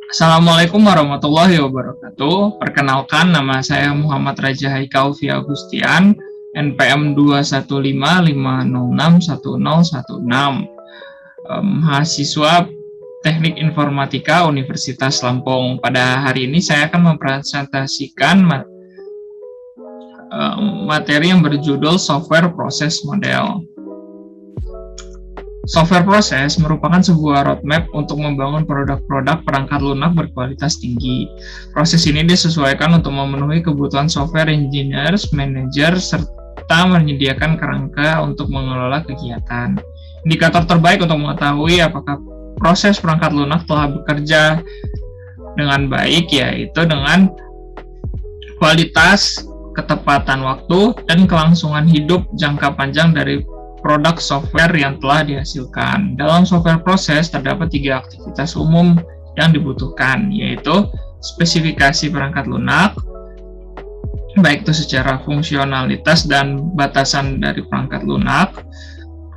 Assalamualaikum warahmatullahi wabarakatuh. Perkenalkan, nama saya Muhammad Raja Haikaufi Agustian, NPM 21550610016, mahasiswa Teknik Informatika Universitas Lampung. Pada hari ini saya akan mempresentasikan materi yang berjudul Software Proses Model. Software proses merupakan sebuah roadmap untuk membangun produk-produk perangkat lunak berkualitas tinggi. Proses ini disesuaikan untuk memenuhi kebutuhan software engineers, manager, serta menyediakan kerangka untuk mengelola kegiatan. Indikator terbaik untuk mengetahui apakah proses perangkat lunak telah bekerja dengan baik yaitu dengan kualitas, ketepatan waktu, dan kelangsungan hidup jangka panjang dari produk software yang telah dihasilkan. Dalam software proses terdapat 3 aktivitas umum yang dibutuhkan, yaitu spesifikasi perangkat lunak, baik itu secara fungsionalitas dan batasan dari perangkat lunak.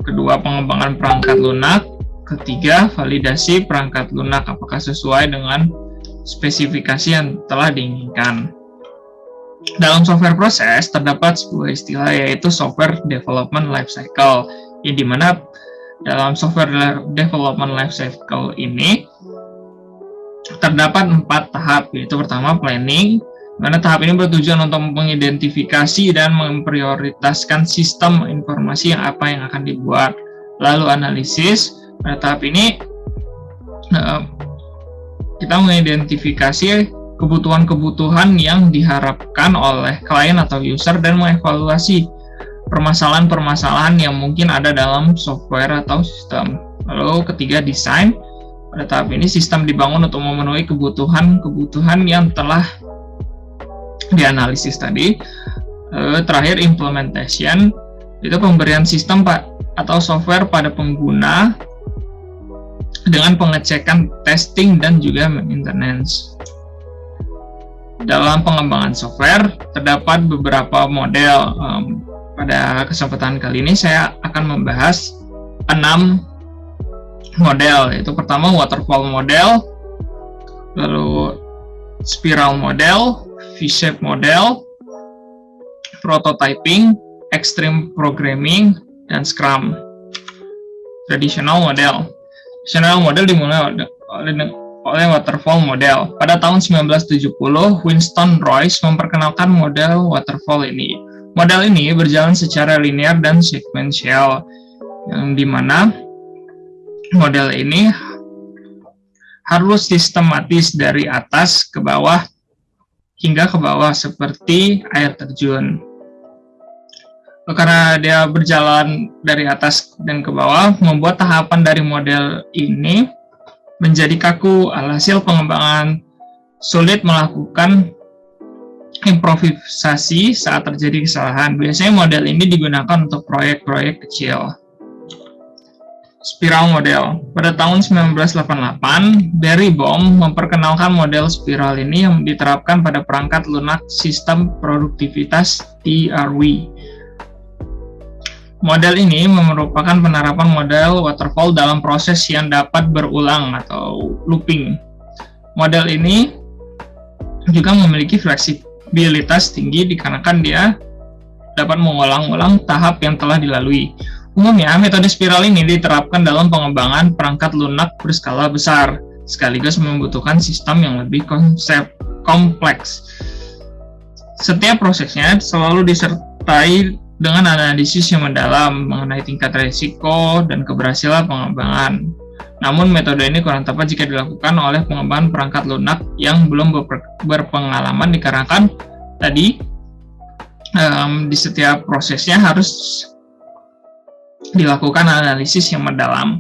Kedua, pengembangan perangkat lunak. Ketiga, validasi perangkat lunak apakah sesuai dengan spesifikasi yang telah diinginkan. Dalam software proses terdapat sebuah istilah yaitu software development life cycle, yang dimana dalam software development life cycle ini terdapat 4 tahap, yaitu pertama planning, mana tahap ini bertujuan untuk mengidentifikasi dan memprioritaskan sistem informasi yang akan dibuat. Lalu analisis, pada tahap ini kita mengidentifikasi kebutuhan-kebutuhan yang diharapkan oleh klien atau user dan mengevaluasi permasalahan-permasalahan yang mungkin ada dalam software atau sistem. Lalu ketiga, desain. Pada tahap ini sistem dibangun untuk memenuhi kebutuhan-kebutuhan yang telah dianalisis tadi. Terakhir, implementation, itu pemberian sistem atau software pada pengguna dengan pengecekan, testing, dan juga maintenance. Dalam pengembangan software terdapat beberapa model. Pada kesempatan kali ini saya akan membahas 6 model, yaitu pertama waterfall model, lalu spiral model, V-shape model, prototyping, extreme programming, dan Scrum. Traditional model dimulai oleh waterfall model. Pada tahun 1970, Winston Royce memperkenalkan model waterfall ini. Model ini berjalan secara linear dan sekuensial, yang dimana model ini harus sistematis dari atas ke bawah hingga ke bawah seperti air terjun. Karena dia berjalan dari atas dan ke bawah, membuat tahapan dari model ini menjadi kaku. Alhasil pengembangan sulit melakukan improvisasi saat terjadi kesalahan. Biasanya model ini digunakan untuk proyek-proyek kecil. Spiral model. Pada tahun 1988, Barry Boehm memperkenalkan model spiral ini yang diterapkan pada perangkat lunak sistem produktivitas TRW. Model ini merupakan penerapan model waterfall dalam proses yang dapat berulang atau looping. Model ini juga memiliki fleksibilitas tinggi dikarenakan dia dapat mengulang-ulang tahap yang telah dilalui. Umumnya, metode spiral ini diterapkan dalam pengembangan perangkat lunak berskala besar, sekaligus membutuhkan sistem yang lebih kompleks. Setiap prosesnya selalu disertai dengan analisis yang mendalam mengenai tingkat risiko dan keberhasilan pengembangan. Namun metode ini kurang tepat jika dilakukan oleh pengembangan perangkat lunak yang belum berpengalaman, dikarenakan tadi di setiap prosesnya harus dilakukan analisis yang mendalam.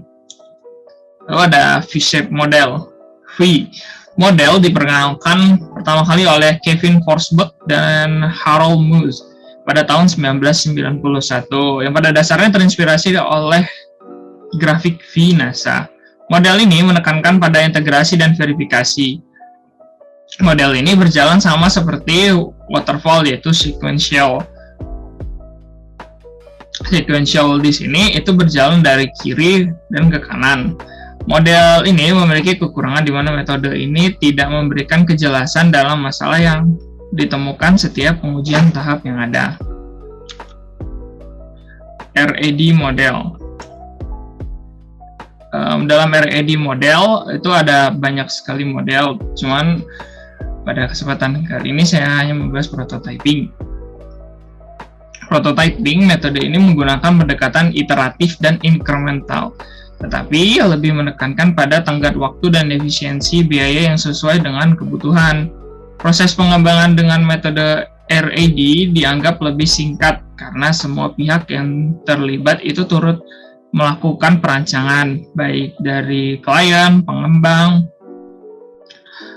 Lalu ada V-shape model. V model diperkenalkan pertama kali oleh Kevin Forsberg dan Harold Moose pada tahun 1991, yang pada dasarnya terinspirasi oleh grafik V NASA. Model ini menekankan pada integrasi dan verifikasi. Model ini berjalan sama seperti waterfall, yaitu sequential. Sequential di sini itu berjalan dari kiri dan ke kanan. Model ini memiliki kekurangan di mana metode ini tidak memberikan kejelasan dalam masalah yang ditemukan setiap pengujian tahap yang ada. RAD model. Dalam RAD model itu ada banyak sekali model, cuman pada kesempatan kali ini saya hanya membahas prototyping. Prototyping metode ini menggunakan pendekatan iteratif dan incremental, tetapi lebih menekankan pada tenggat waktu dan efisiensi biaya yang sesuai dengan kebutuhan. Proses pengembangan dengan metode RAD dianggap lebih singkat karena semua pihak yang terlibat itu turut melakukan perancangan, baik dari klien, pengembang.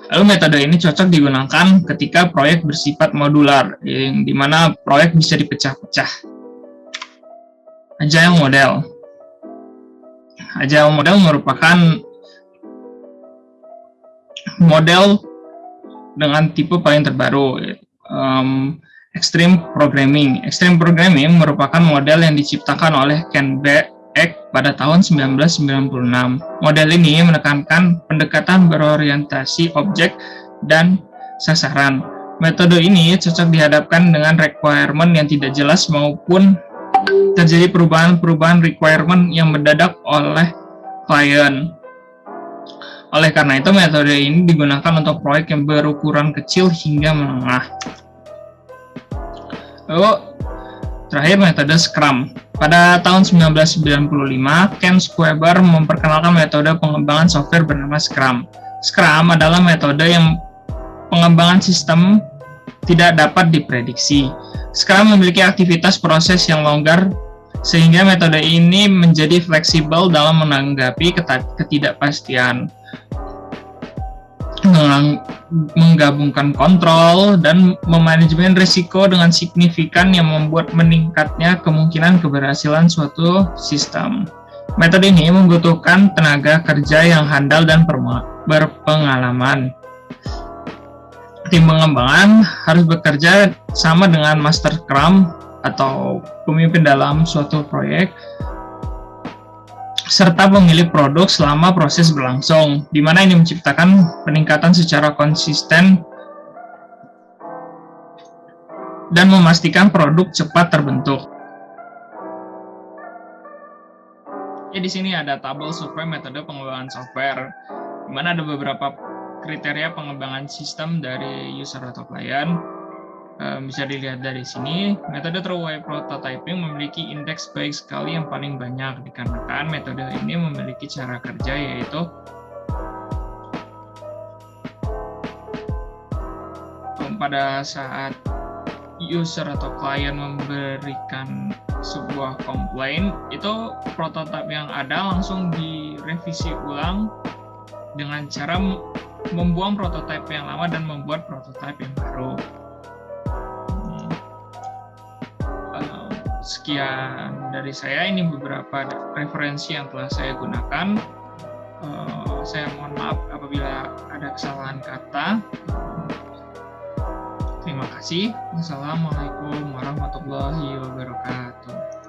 Lalu metode ini cocok digunakan ketika proyek bersifat modular, yang dimana proyek bisa dipecah-pecah. Agile model. Agile model merupakan model dengan tipe paling terbaru, Extreme Programming. Extreme Programming merupakan model yang diciptakan oleh Ken Beck pada tahun 1996. Model ini menekankan pendekatan berorientasi objek dan sasaran. Metode ini cocok dihadapkan dengan requirement yang tidak jelas maupun terjadi perubahan-perubahan requirement yang mendadak oleh klien. Oleh karena itu, metode ini digunakan untuk proyek yang berukuran kecil hingga menengah. Lalu, terakhir metode Scrum. Pada tahun 1995, Ken Schwaber memperkenalkan metode pengembangan software bernama Scrum. Scrum adalah metode yang pengembangan sistem tidak dapat diprediksi. Scrum memiliki aktivitas proses yang longgar, sehingga metode ini menjadi fleksibel dalam menanggapi ketidakpastian. Menggabungkan kontrol dan memanajemen risiko dengan signifikan yang membuat meningkatnya kemungkinan keberhasilan suatu sistem. Metode ini membutuhkan tenaga kerja yang handal dan berpengalaman. Tim pengembangan harus bekerja sama dengan Master Scrum atau pemimpin dalam suatu proyek, serta pemilik produk selama proses berlangsung, di mana ini menciptakan peningkatan secara konsisten dan memastikan produk cepat terbentuk. Ya, di sini ada tabel survei metode pengembangan software, di mana ada beberapa kriteria pengembangan sistem dari user atau klien. Bisa dilihat dari sini, metode Throwaway Prototyping memiliki indeks baik sekali yang paling banyak, dikarenakan metode ini memiliki cara kerja yaitu pada saat user atau klien memberikan sebuah komplain, itu prototipe yang ada langsung direvisi ulang dengan cara membuang prototipe yang lama dan membuat prototipe yang baru. Sekian dari saya, ini beberapa referensi yang telah saya gunakan. Saya mohon maaf apabila ada kesalahan kata. Terima kasih. Wassalamualaikum warahmatullahi wabarakatuh.